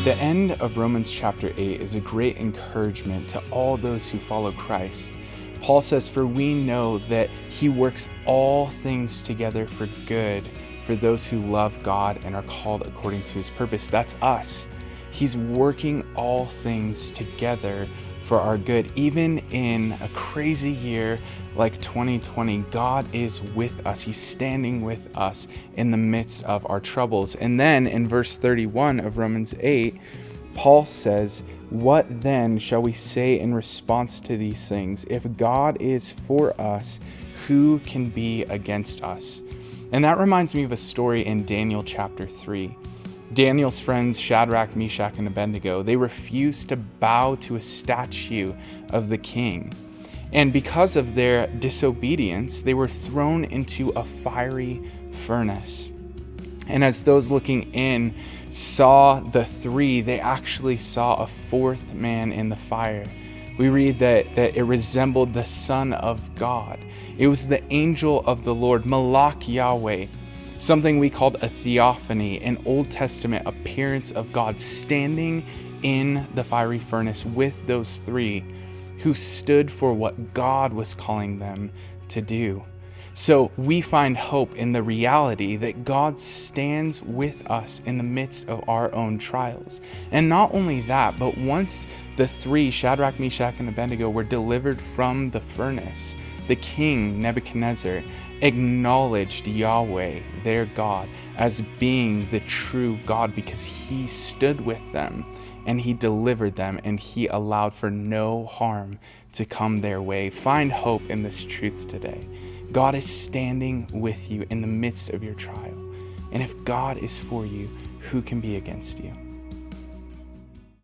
The end of Romans chapter 8 is a great encouragement to all those who follow Christ. Paul says, "For we know that he works all things together for good for those who love God and are called according to his purpose." That's us. He's working all things together for our good. Even in a crazy year like 2020, God is with us. He's standing with us in the midst of our troubles. And then in verse 31 of Romans 8, Paul says, "What then shall we say in response to these things? If God is for us, who can be against us?" And that reminds me of a story in Daniel chapter 3. Daniel's friends, Shadrach, Meshach, and Abednego, they refused to bow to a statue of the king. And because of their disobedience, they were thrown into a fiery furnace. And as those looking in saw the three, they actually saw a fourth man in the fire. We read that it resembled the Son of God. It was the angel of the Lord, Malach Yahweh, something we called a theophany, an Old Testament appearance of God standing in the fiery furnace with those three who stood for what God was calling them to do. So we find hope in the reality that God stands with us in the midst of our own trials. And not only that, but once the three, Shadrach, Meshach, and Abednego, were delivered from the furnace, the king, Nebuchadnezzar, acknowledged Yahweh, their God, as being the true God because he stood with them and he delivered them and he allowed for no harm to come their way. Find hope in this truth today. God is standing with you in the midst of your trial. And if God is for you, who can be against you?